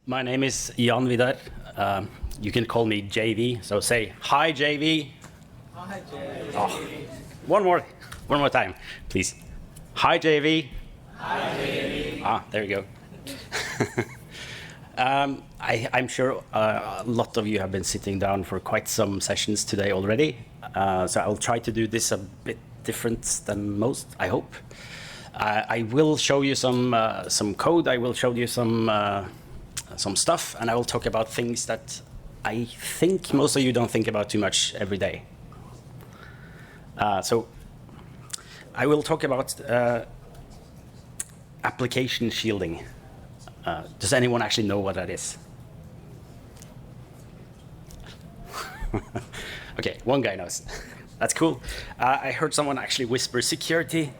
My name is Jan Vidar. You can call me JV, so say hi JV. Hi JV. Oh, one more time, please. Hi JV. Hi JV. Ah, there you go. I'm sure a lot of you have been sitting down for quite some sessions today already, so I'll try to do this a bit different than most, I hope. I will show you some code, I will show you some stuff, and I will talk about things that I think most of you don't think about too much every day. So I will talk about application shielding. Does anyone actually know what that is? Okay, one guy knows. That's cool. I heard someone actually whisper security,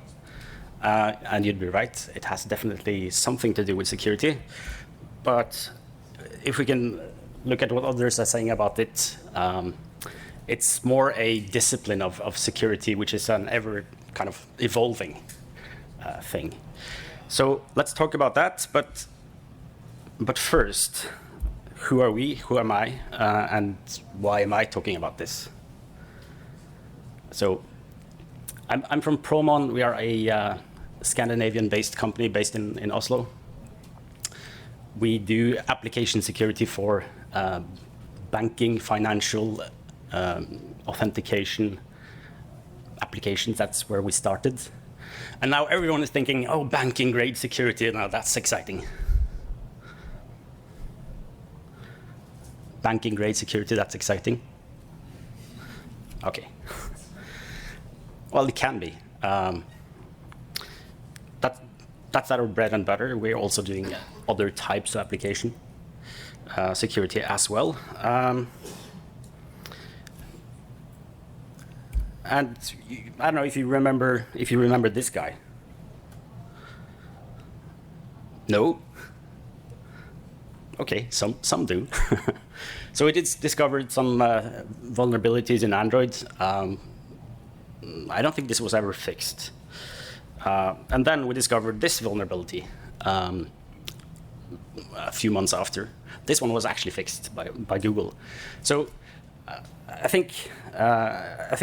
and you'd be right. It has definitely something to do with security. But if we can look at what others are saying about it, it's more a discipline of security, which is an ever kind of evolving thing. So let's talk about that. But first, who are we? Who am I? And why am I talking about this? So I'm from Promon. We are a Scandinavian-based company based in Oslo. We do application security for banking, financial, authentication applications. That's where we started. And now everyone is thinking, oh, banking grade security, now that's exciting. Banking grade security, that's exciting. Okay. Well, it can be. That's our bread and butter. We're also doing other types of application security as well. And I don't know if you remember this guy. No? Okay, some do. So we discovered some vulnerabilities in Android. I don't think this was ever fixed. And then we discovered this vulnerability a few months after. This one was actually fixed by Google. So I think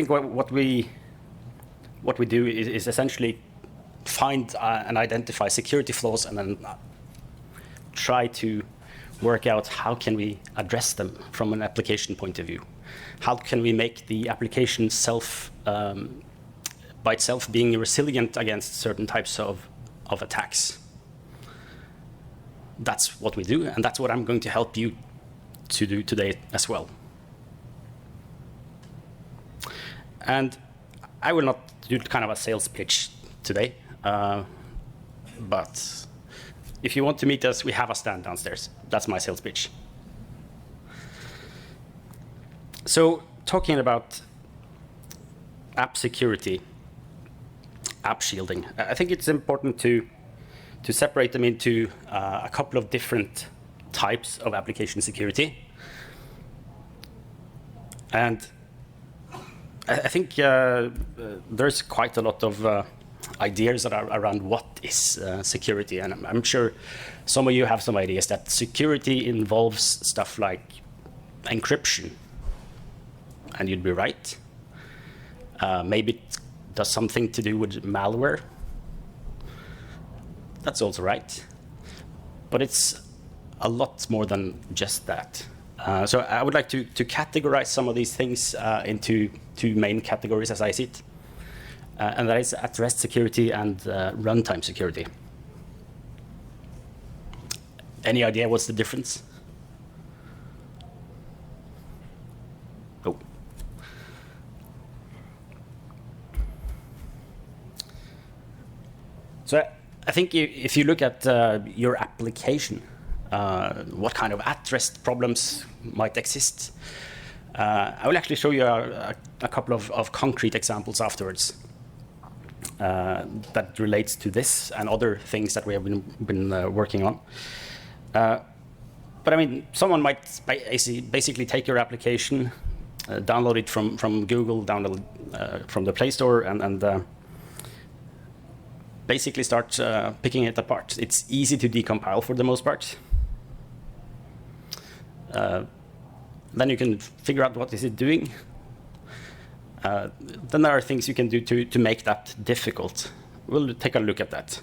what we do is essentially find and identify security flaws and then try to work out how can we address them from an application point of view. How can we make the application by itself being resilient against certain types of attacks. That's what we do, and that's what I'm going to help you to do today as well. And I will not do kind of a sales pitch today, but if you want to meet us, we have a stand downstairs. That's my sales pitch. So talking about app security, app shielding, I think it's important to separate them into a couple of different types of application security. And I think there's quite a lot of ideas that are around what is security, and I'm sure some of you have some ideas that security involves stuff like encryption, and you'd be right. Maybe it does something to do with malware. That's also right. But it's a lot more than just that. So I would like to categorize some of these things into two main categories as I see it. And that is at-rest security and runtime security. Any idea what's the difference? Oh. So I think if you look at your application, what kind of at-rest problems might exist. I will actually show you a couple of concrete examples afterwards that relates to this and other things that we have been working on. But I mean, someone might basically take your application, download it from Google, download from the Play Store, and basically start picking it apart. It's easy to decompile for the most part. Then you can figure out what is it doing. Then there are things you can do to make that difficult. We'll take a look at that.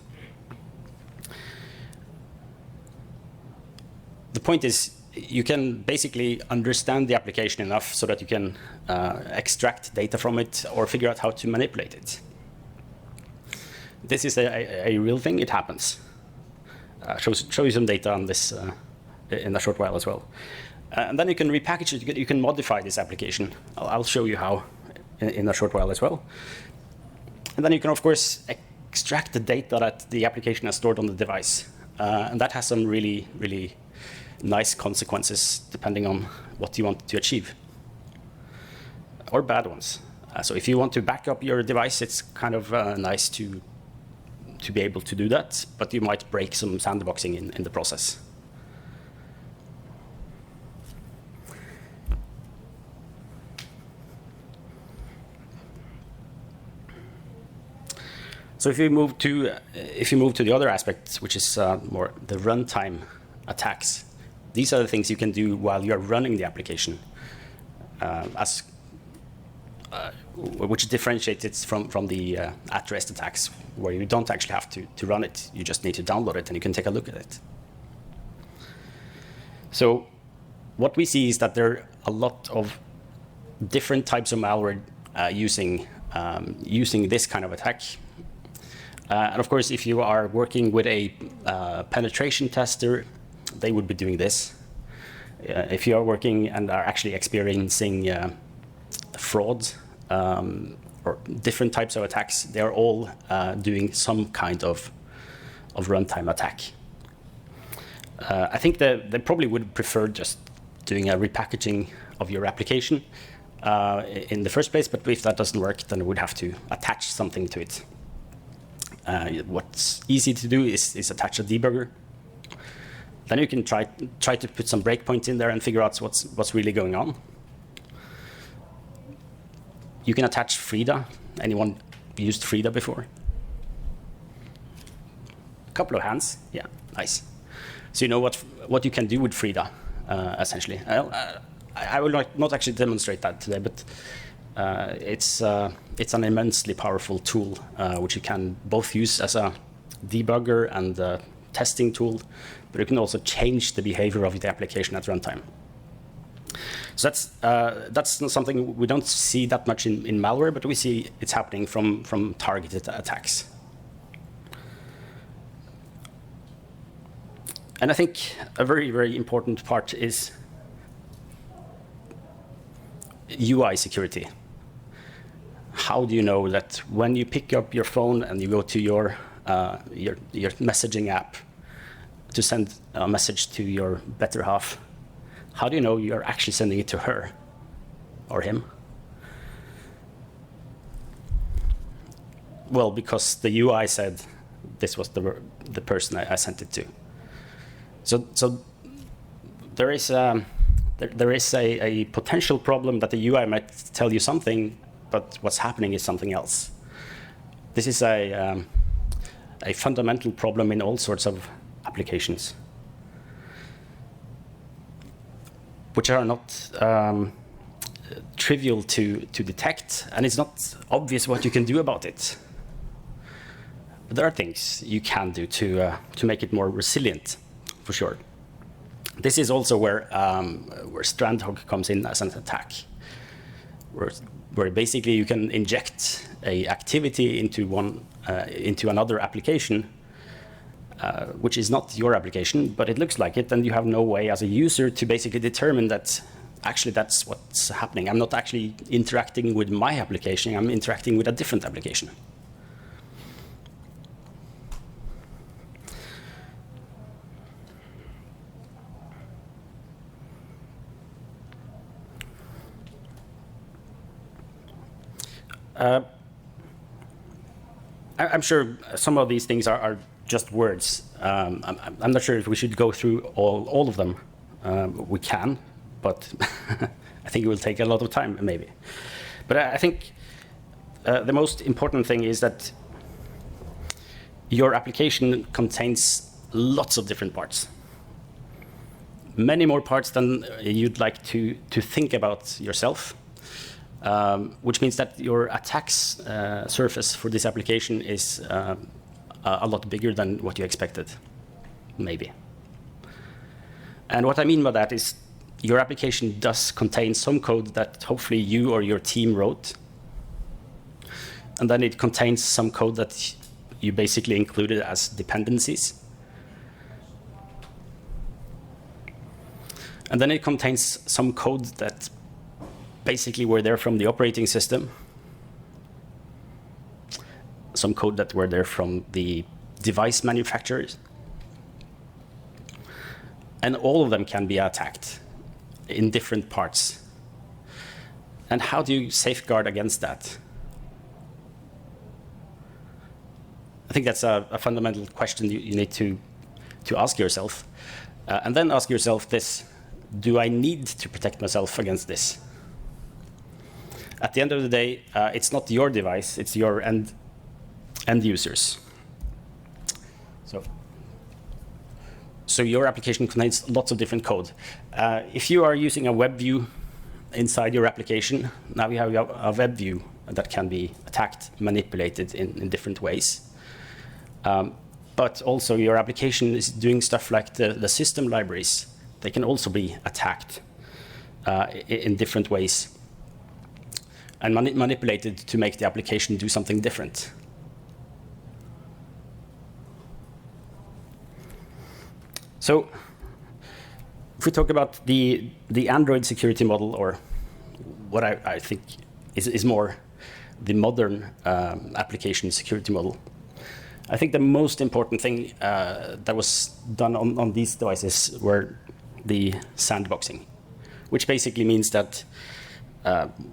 The point is, you can basically understand the application enough so that you can extract data from it or figure out how to manipulate it. This is a real thing. It happens. Show you some data on this in a short while as well. And then you can repackage it. You can modify this application. I'll show you how in a short while as well. And then you can, of course, extract the data that the application has stored on the device. And that has some really, really nice consequences depending on what you want to achieve, or bad ones. So if you want to back up your device, it's kind of nice to be able to do that, but you might break some sandboxing in the process. So if you move to the other aspect, which is more the runtime attacks, these are the things you can do while you're running the application, which differentiates it from the at-rest attacks, where you don't actually have to run it. You just need to download it, and you can take a look at it. So what we see is that there are a lot of different types of malware using this kind of attack. And of course, if you are working with a penetration tester, they would be doing this. If you are working and are actually experiencing fraud or different types of attacks, they are all doing some kind of runtime attack. I think they probably would prefer just doing a repackaging of your application in the first place, but if that doesn't work, then we would have to attach something to it. What's easy to do is attach a debugger. Then you can try to put some breakpoints in there and figure out what's really going on. You can attach Frida. Anyone used Frida before? A couple of hands. Yeah, nice. So you know what you can do with Frida, essentially. I will not actually demonstrate that today, but it's an immensely powerful tool which you can both use as a debugger and a testing tool, but you can also change the behavior of the application at runtime. So that's something we don't see that much in malware, but we see it's happening from targeted attacks. And I think a very, very important part is UI security. How do you know that when you pick up your phone and you go to your messaging app to send a message to your better half, how do you know you're actually sending it to her or him? Well, because the UI said this was the person I sent it to. So there is a potential problem that the UI might tell you something, but what's happening is something else. This is a fundamental problem in all sorts of applications, which are not trivial to detect, and it's not obvious what you can do about it. But there are things you can do to make it more resilient, for sure. This is also where Strandhog comes in as an attack, where basically you can inject a activity into another application, which is not your application, but it looks like it, and you have no way as a user to basically determine that actually that's what's happening. I'm not actually interacting with my application, I'm interacting with a different application. I'm sure some of these things are just words. I'm not sure if we should go through all of them. We can, but I think it will take a lot of time, maybe. But I think the most important thing is that your application contains lots of different parts. many more parts than you'd like to think about yourself, which means that your attacks surface for this application is a lot bigger than what you expected, maybe. And what I mean by that is your application does contain some code that hopefully you or your team wrote, and then it contains some code that you basically included as dependencies. And then it contains some code that basically were there from the operating system, some code that were there from the device manufacturers. And all of them can be attacked in different parts. And how do you safeguard against that? I think that's a fundamental question you need to ask yourself. And then ask yourself this: do I need to protect myself against this? At the end of the day, it's not your device, it's your end users. So your application contains lots of different code. If you are using a web view inside your application, now you have a web view that can be attacked, manipulated in different ways. But also your application is doing stuff like the system libraries. They can also be attacked in different ways and manipulated to make the application do something different. So if we talk about the Android security model, or what I think is more the modern application security model, I think the most important thing that was done on these devices were the sandboxing, which basically means that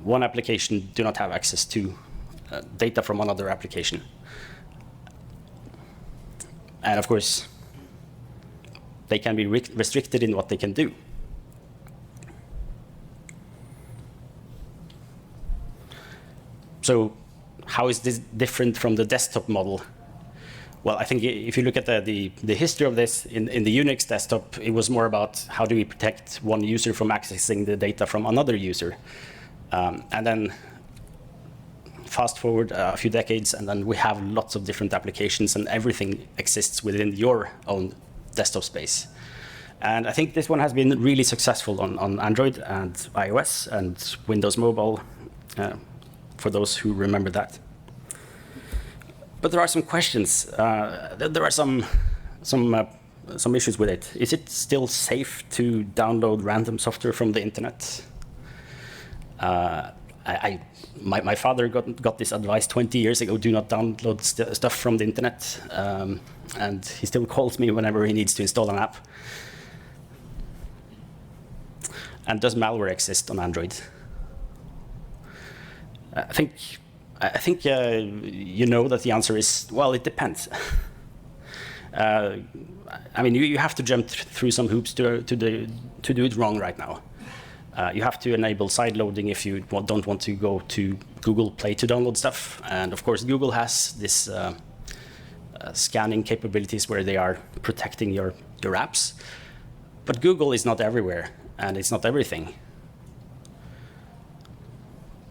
one application do not have access to data from another application. And of course, they can be restricted in what they can do. So how is this different from the desktop model? Well, I think if you look at the history of this, in the Unix desktop, it was more about how do we protect one user from accessing the data from another user. And then fast forward a few decades, and then we have lots of different applications, and everything exists within your own desktop space. And I think this one has been really successful on Android and iOS and Windows Mobile, for those who remember that. But there are some questions. There are some issues with it. Is it still safe to download random software from the internet? My father got this advice 20 years ago: do not download stuff from the internet. And he still calls me whenever he needs to install an app. And does malware exist on Android? I think you know that the answer is, well, it depends. I mean, you have to jump through some hoops to do it wrong right now. You have to enable sideloading if you don't want to go to Google Play to download stuff. And of course, Google has this scanning capabilities where they are protecting your apps. But Google is not everywhere, and it's not everything.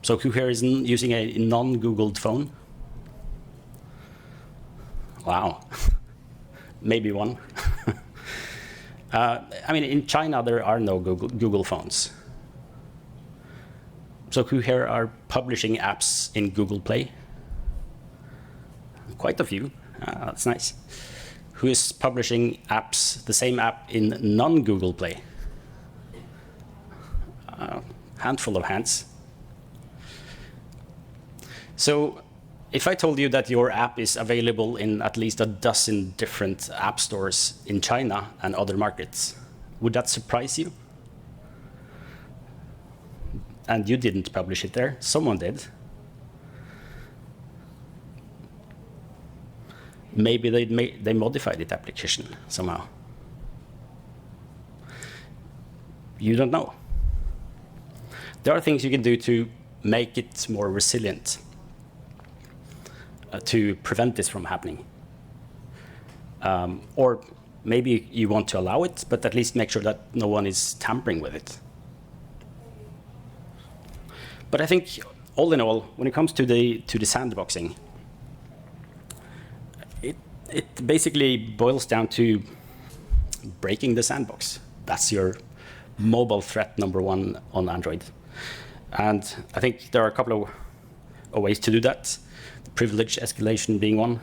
So who here is using a non-Googled phone? Wow, maybe one. I mean, in China, there are no Google phones. So who here are publishing apps in Google Play? Quite a few. That's nice. Who is publishing apps, the same app, in non-Google Play? Handful of hands. So if I told you that your app is available in at least a dozen different app stores in China and other markets, would that surprise you? And you didn't publish it there, someone did. Maybe they modified the application somehow. You don't know. There are things you can do to make it more resilient, to prevent this from happening. Or maybe you want to allow it, but at least make sure that no one is tampering with it. But I think, all in all, when it comes to the sandboxing, it basically boils down to breaking the sandbox. That's your mobile threat number one on Android. And I think there are a couple of ways to do that. Privilege escalation being one.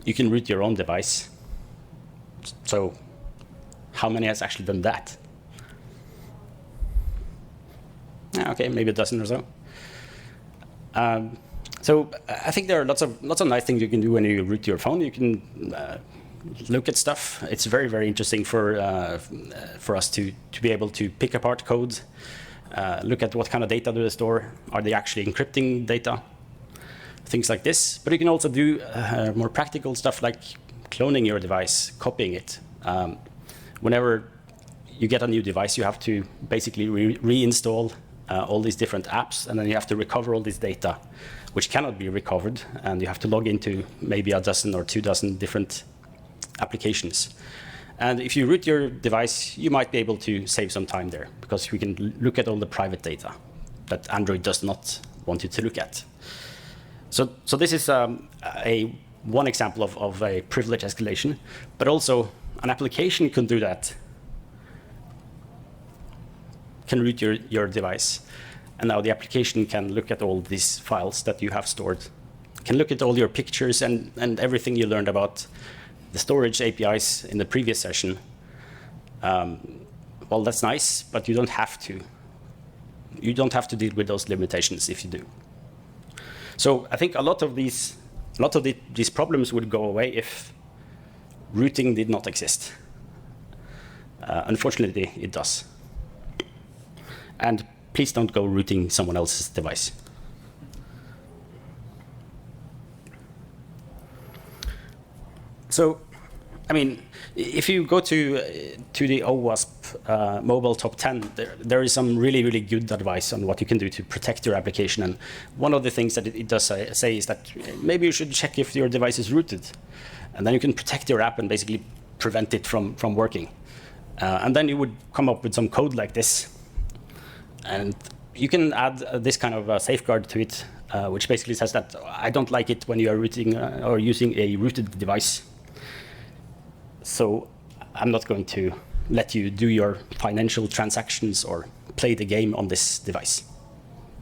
You can root your own device. So how many has actually done that? Okay, maybe a dozen or so. So I think there are lots of nice things you can do when you root your phone. You can look at stuff. It's very, very interesting for us to be able to pick apart code, look at what kind of data do they store. Are they actually encrypting data? Things like this. But you can also do more practical stuff like cloning your device, copying it. Whenever you get a new device, you have to basically reinstall all these different apps, and then you have to recover all this data, which cannot be recovered, and you have to log into maybe a dozen or 24 different applications. And if you root your device, you might be able to save some time there, because we can look at all the private data that Android does not want you to look at. So this is one example of a privilege escalation, but also an application can do that, can root your device. And now the application can look at all these files that you have stored, can look at all your pictures and everything you learned about the storage APIs in the previous session. Well, that's nice, but you don't have to. You don't have to deal with those limitations if you do. So I think a lot of these problems would go away if rooting did not exist. Unfortunately, it does. And please don't go rooting someone else's device. So, I mean, if you go to the OWASP mobile top 10, there is some really, really good advice on what you can do to protect your application. And one of the things that it does say is that maybe you should check if your device is rooted. And then you can protect your app and basically prevent it from working. And then you would come up with some code like this. And you can add this kind of safeguard to it, which basically says that I don't like it when you are rooting or using a rooted device. So I'm not going to let you do your financial transactions or play the game on this device,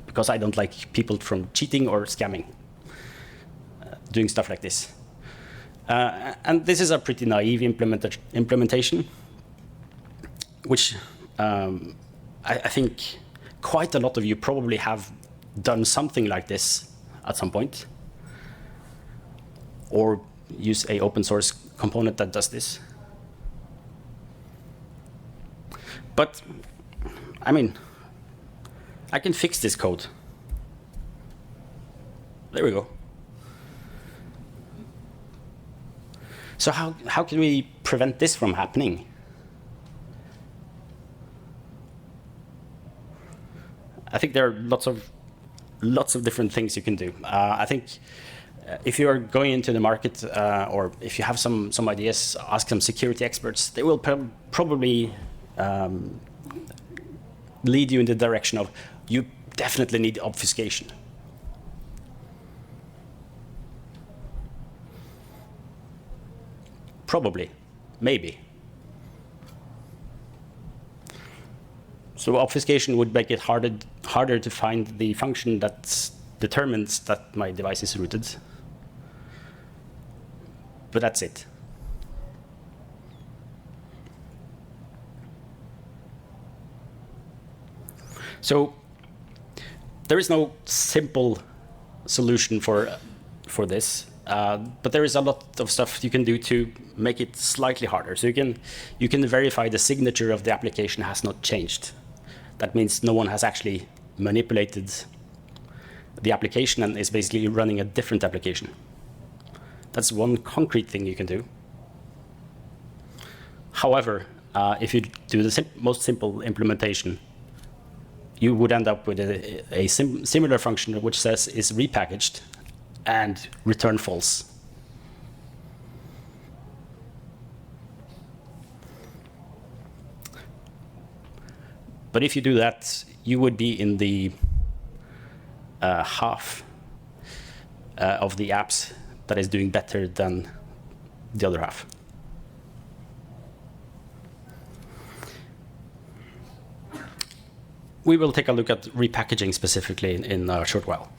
because I don't like people from cheating or scamming, doing stuff like this. And this is a pretty naive implementation, which I think quite a lot of you probably have done something like this at some point, or use a open source component that does this. But, I mean, I can fix this code. There we go. So how can we prevent this from happening? I think there are lots of different things you can do. I think if you are going into the market, or if you have some ideas, ask some security experts. They will probably lead you in the direction of, you definitely need obfuscation. Probably, maybe. So obfuscation would make it harder to find the function that determines that my device is rooted. But that's it. So there is no simple solution for this, but there is a lot of stuff you can do to make it slightly harder. So you can verify the signature of the application has not changed. That means no one has actually manipulated the application and is basically running a different application. That's one concrete thing you can do. However, if you do the most simple implementation, you would end up with a similar function which says is repackaged and return false. But if you do that, you would be in the half of the apps that is doing better than the other half. We will take a look at repackaging specifically in a short while.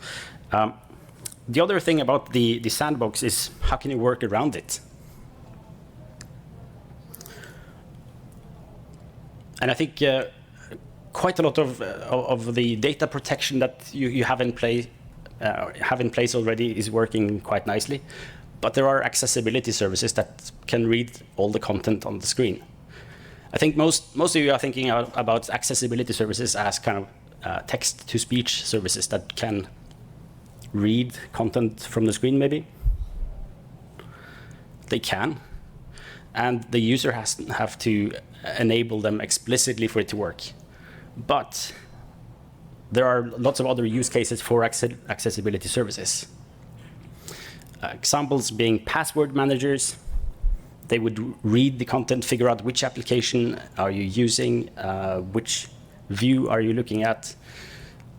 The other thing about the sandbox is how can you work around it? And I think quite a lot of the data protection that you have in place already is working quite nicely. But there are accessibility services that can read all the content on the screen. I think most of you are thinking about accessibility services as kind of text-to-speech services that can read content from the screen, maybe. They can. And the user have to enable them explicitly for it to work. But there are lots of other use cases for accessibility services. Examples being password managers. They would read the content, figure out which application are you using, which view are you looking at.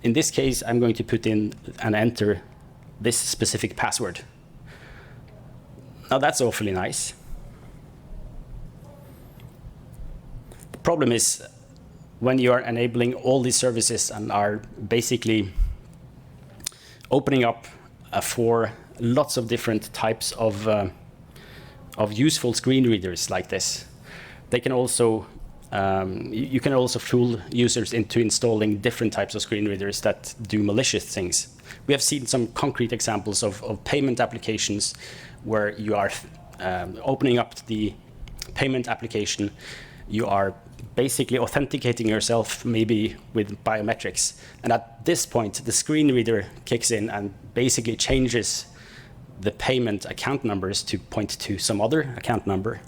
In this case, I'm going to put in and enter this specific password. Now that's awfully nice. The problem is when you are enabling all these services and are basically opening up for lots of different types of useful screen readers like this. They can also, you can also fool users into installing different types of screen readers that do malicious things. We have seen some concrete examples of payment applications where you are opening up the payment application. You are basically authenticating yourself, maybe with biometrics. And at this point, the screen reader kicks in and basically changes the payment account numbers to point to some other account number,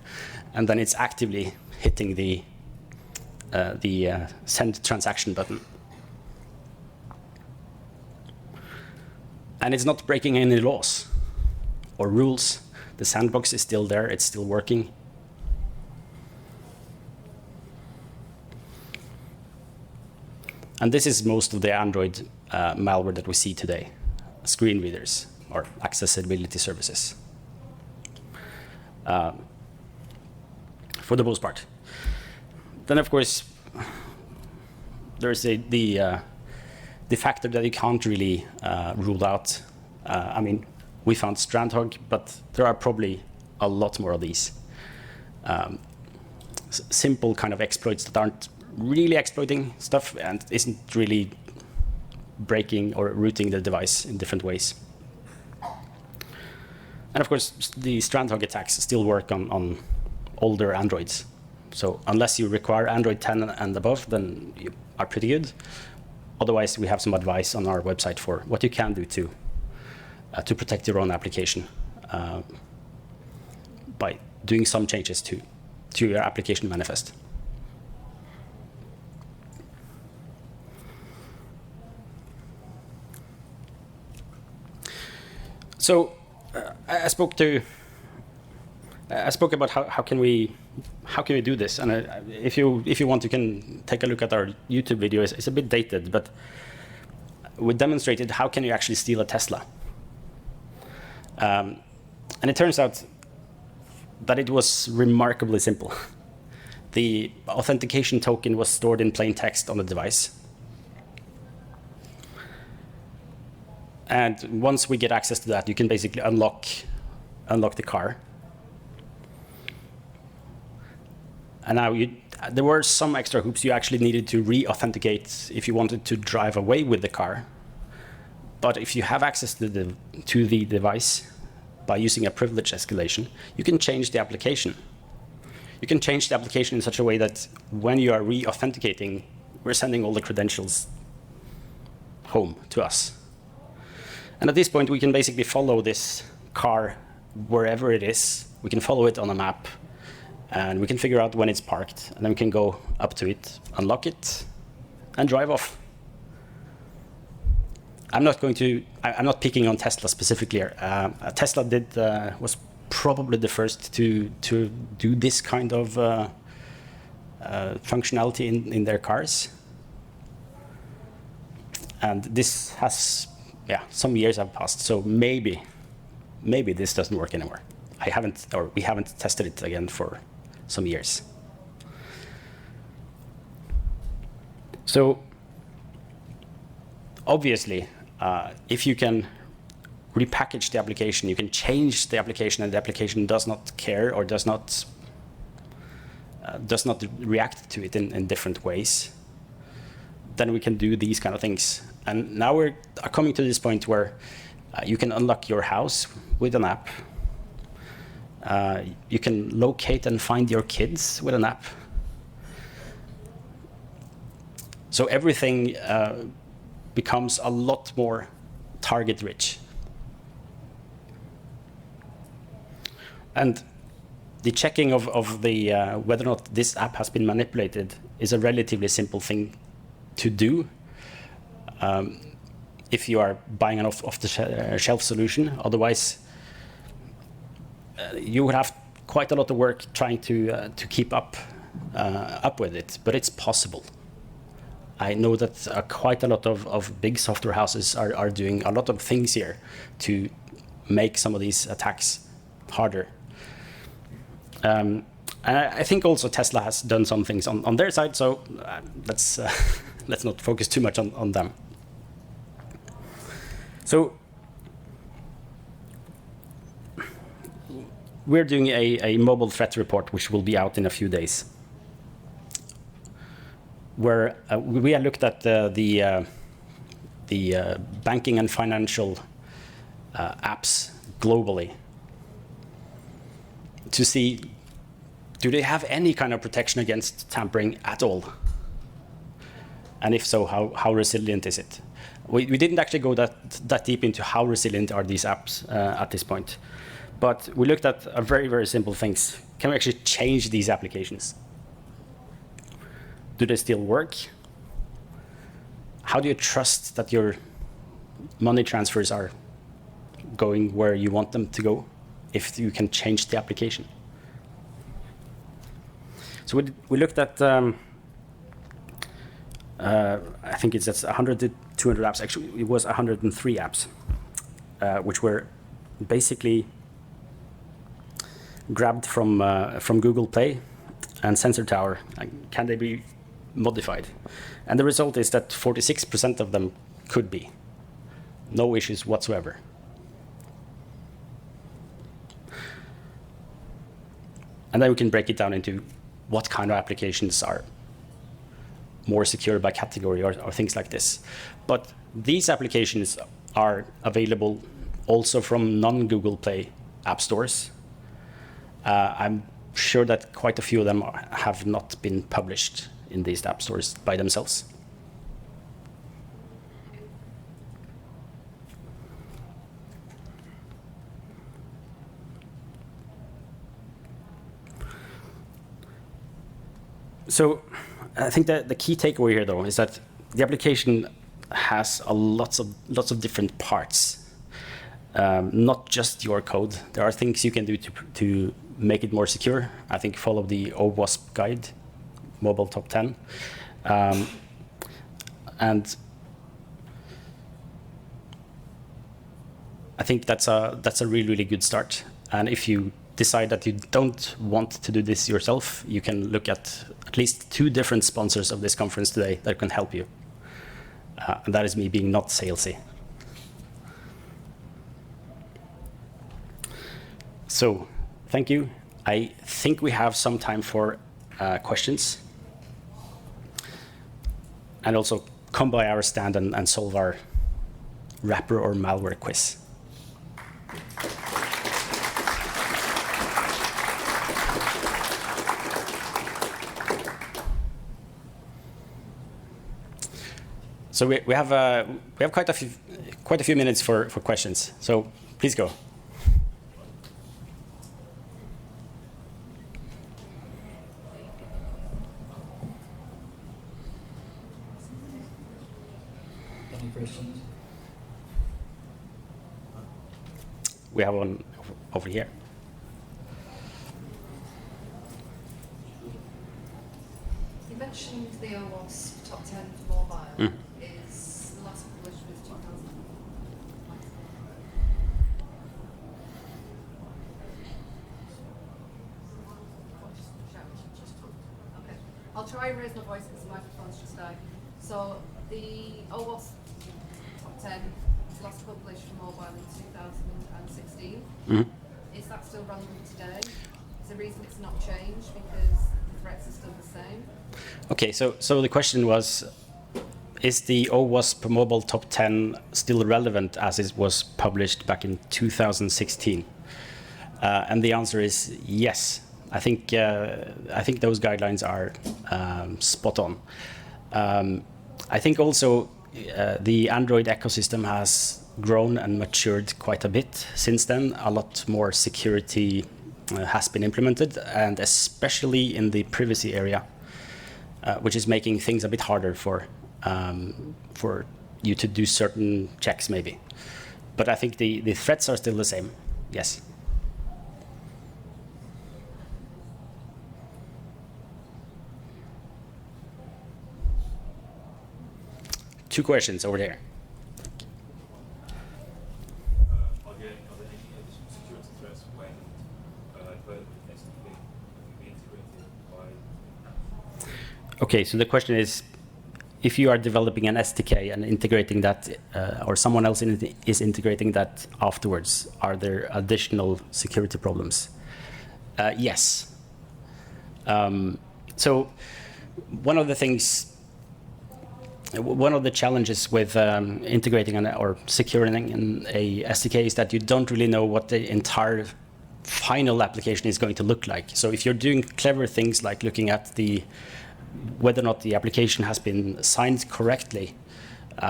and then it's actively hitting the send transaction button. And it's not breaking any laws or rules. The sandbox is still there, it's still working. And this is most of the Android malware that we see today, screen readers or accessibility services, for the most part. Then, of course, there's the factor that you can't really rule out. I mean, we found Strandhog, but there are probably a lot more of these. Simple kind of exploits that aren't really exploiting stuff and isn't really breaking or rooting the device in different ways. And of course, the Strandhog attacks still work on older Androids. So unless you require Android 10 and above, then you are pretty good. Otherwise, we have some advice on our website for what you can do to protect your own application by doing some changes to your application manifest. So I spoke about how can we do this, and if you want, you can take a look at our YouTube video. It's a bit dated, but we demonstrated how can you actually steal a Tesla, and it turns out that it was remarkably simple. The authentication token was stored in plain text on the device. And once we get access to that, you can basically unlock the car. And now there were some extra hoops. You actually needed to re-authenticate if you wanted to drive away with the car. But if you have access to the device by using a privilege escalation, you can change the application. You can change the application in such a way that when you are re-authenticating, we're sending all the credentials home to us. And at this point, we can basically follow this car wherever it is. We can follow it on a map, and we can figure out when it's parked, and then we can go up to it, unlock it, and drive off. I'm not picking on Tesla specifically here. Tesla was probably the first to do this kind of functionality in their cars. And this has, yeah, some years have passed, so maybe this doesn't work anymore. We haven't tested it again for some years. So obviously, if you can repackage the application, you can change the application, and the application does not care or does not react to it in different ways, then we can do these kind of things. And now we're coming to this point where you can unlock your house with an app. You can locate and find your kids with an app. So everything becomes a lot more target-rich. And the checking of the whether or not this app has been manipulated is a relatively simple thing to do if you are buying an off-the-shelf solution. Otherwise, you would have quite a lot of work trying to keep up with it, but it's possible. I know that quite a lot of big software houses are doing a lot of things here to make some of these attacks harder. And I think also Tesla has done some things on their side, so let's not focus too much on them. So we're doing a mobile threat report, which will be out in a few days, where we have looked at the banking and financial apps globally to see, do they have any kind of protection against tampering at all? And if so, how resilient is it? We didn't actually go that deep into how resilient are these apps at this point. But we looked at very, very simple things. Can we actually change these applications? Do they still work? How do you trust that your money transfers are going where you want them to go if you can change the application? So we looked at, I think it's 100 to 200 apps. Actually, it was 103 apps, which were basically grabbed from Google Play and Sensor Tower. Can they be modified? And the result is that 46% of them could be. No issues whatsoever. And then we can break it down into what kind of applications are more secure by category or things like this. But these applications are available also from non-Google Play app stores. I'm sure that quite a few of them have not been published in these app stores by themselves. So I think that the key takeaway here, though, is that the application has lots of different parts, not just your code. There are things you can do to make it more secure. I think follow the OWASP guide, Mobile Top 10. And I think that's a really, really good start. And if you decide that you don't want to do this yourself, you can look at least 2 different sponsors of this conference today that can help you. And that is me being not salesy. So, thank you. I think we have some time for questions. And also come by our stand and solve our wrapper or malware quiz. So we have quite a few minutes for questions. So please go. Any questions? We have one over here. You mentioned the OWASP top 10 for mobile. Is the last I'll try and raise my voice because the microphone's just out. So the OWASP top 10 was last published for mobile in 2016. Is that still relevant today? Is the reason it's not changed because the threats are still the same? Okay, so the question was, is the OWASP mobile top 10 still relevant as it was published back in 2016? And the answer is yes. I think those guidelines are spot on. I think also the Android ecosystem has grown and matured quite a bit since then. A lot more security has been implemented, and especially in the privacy area, which is making things a bit harder for you to do certain checks, maybe. But I think the threats are still the same. Yes. Two questions over there. Are there any additional security threats when development SDK can be integrated by? Okay, so the question is, if you are developing an SDK and integrating that, or someone else is integrating that afterwards, are there additional security problems? Yes. So one of the things, one of the challenges with integrating or securing a SDK is that you don't really know what the entire final application is going to look like. So if you're doing clever things like looking at whether or not the application has been signed correctly,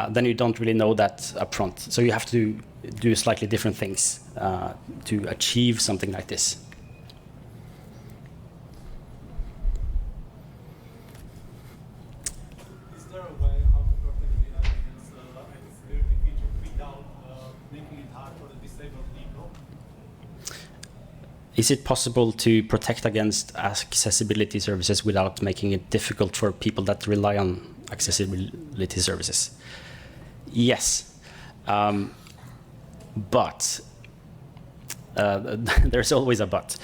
then you don't really know that up front. So you have to do slightly different things to achieve something like this. Is there a way how to protect the against accessibility feature without making it hard for the disabled people? Is it possible to protect against accessibility services without making it difficult for people that rely on accessibility services? Yes, but there's always a but.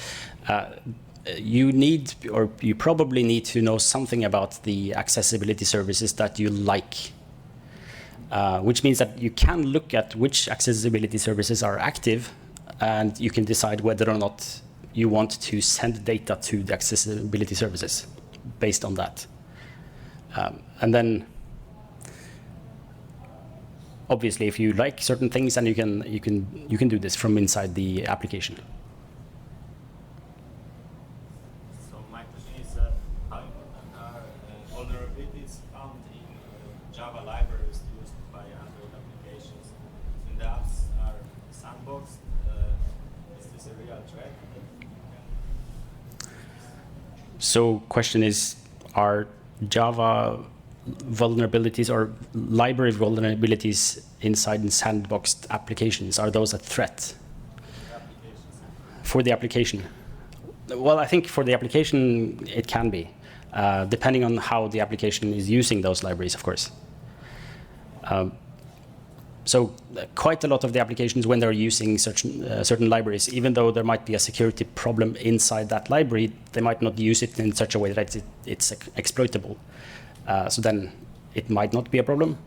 You probably need to know something about the accessibility services that you like, which means that you can look at which accessibility services are active, and you can decide whether or not you want to send data to the accessibility services based on that. And then, obviously, if you like certain things, then you can do this from inside the application. So my question is, how important are vulnerabilities found in Java libraries used by Android applications? When the apps are sandboxed, is this a real threat? So question is, are Java vulnerabilities or library vulnerabilities inside sandboxed applications, are those a threat for the application? Well, I think for the application, it can be, depending on how the application is using those libraries, of course. So quite a lot of the applications, when they're using certain libraries, even though there might be a security problem inside that library, they might not use it in such a way that it's exploitable. So then it might not be a problem.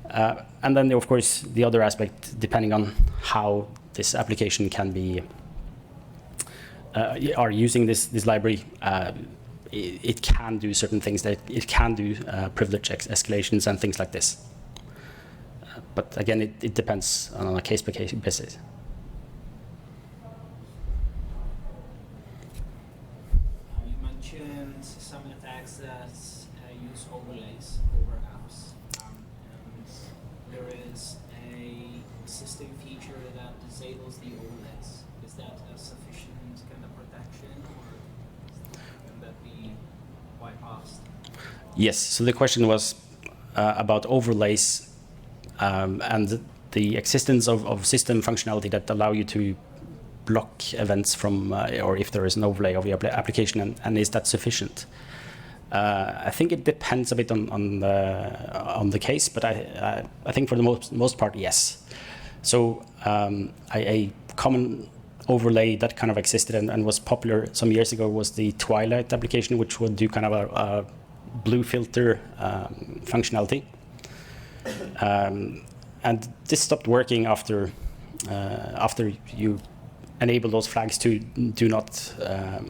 And then, of course, the other aspect, depending on how this application can be, are using this library, it can do certain things. That it can do privilege escalations and things like this. But again, it depends on a case-by-case basis. You mentioned some attacks that use overlays over apps. And there is a system feature that disables the overlays. Is that a sufficient kind of protection, or can that be bypassed? Yes, so the question was about overlays and the existence of system functionality that allow you to block events from, or if there is an overlay of your application, and is that sufficient? I think it depends a bit on the case, but I think for the most part, yes. So a common overlay that kind of existed and was popular some years ago was the Twilight application, which would do kind of a blue filter functionality. And this stopped working after you enable those flags to do not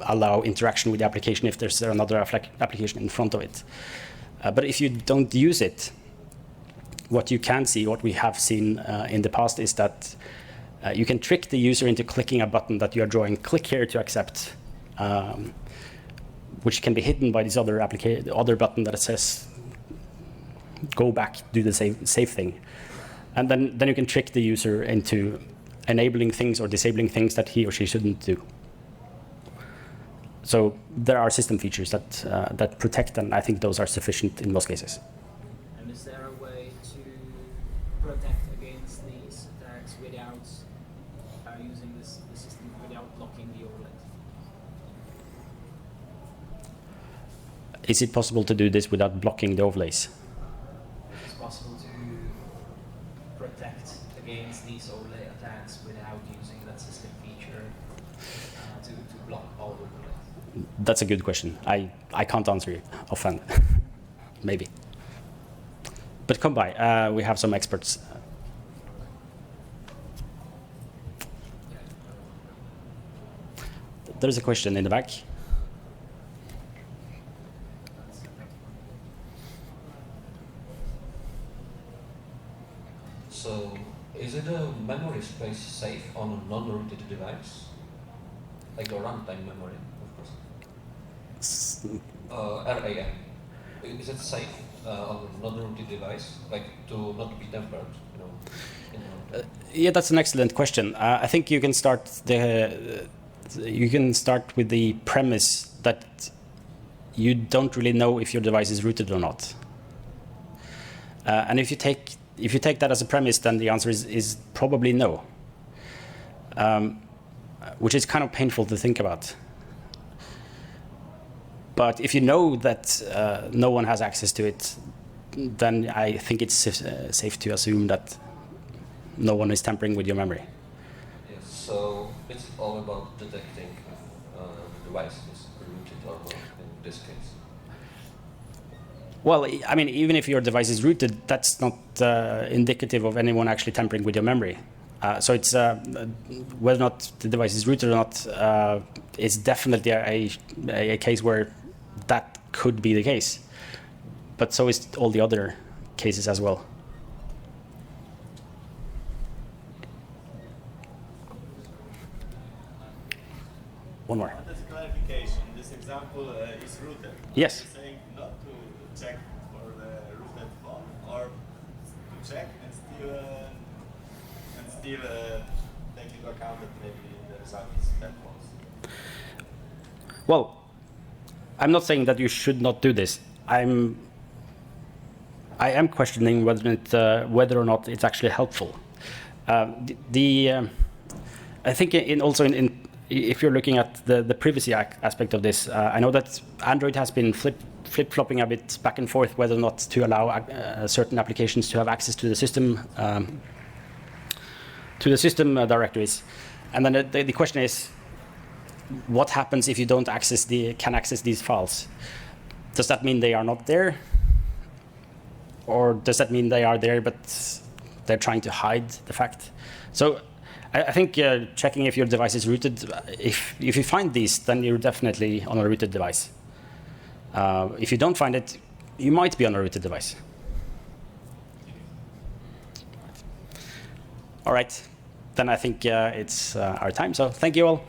allow interaction with the application if there's another application in front of it. But if you don't use it, what you can see, what we have seen in the past, is that you can trick the user into clicking a button that you are drawing, click here to accept, which can be hidden by this other button that says, go back, do the save thing. And then you can trick the user into enabling things or disabling things that he or she shouldn't do. So there are system features that protect, and I think those are sufficient in most cases. And is there a way to protect against these attacks without using the system, without blocking the overlay? Is it possible to do this without blocking the overlays? It's possible to protect against these overlay attacks without using that system feature to block all overlays. That's a good question. I can't answer you offhand. Maybe. But come by. We have some experts. There's a question in the back. So, is it a memory space safe on a non-rooted device? Like a runtime memory, of course. RAM. Is it safe on a non-rooted device, like to not be tempered? Yeah, that's an excellent question. I think you can start with the premise that you don't really know if your device is rooted or not. And if you take that as a premise, then the answer is probably no, which is kind of painful to think about. But if you know that no one has access to it, then I think it's safe to assume that no one is tampering with your memory. Yes, so it's all about detecting if the device is rooted or not in this case. Well, I mean, even if your device is rooted, that's not indicative of anyone actually tampering with your memory. So it's whether or not the device is rooted or not is definitely a case where that could be the case. But so is all the other cases as well. One more. As a clarification, this example is rooted. Yes. You're saying not to check for the rooted phone, or to check and still take into account that maybe the result is that false. Well, I'm not saying that you should not do this. I am questioning whether or not it's actually helpful. I think if you're looking at the privacy aspect of this, I know that Android has been flip-flopping a bit back and forth whether or not to allow certain applications to have access to the system directories, and then the question is, what happens if you don't can access these files? Does that mean they are not there, or does that mean they are there but they're trying to hide the fact? So I think checking if your device is rooted, if you find these, then you're definitely on a rooted device. If you don't find it, you might be on a rooted device. All right, then I think it's our time. So thank you all.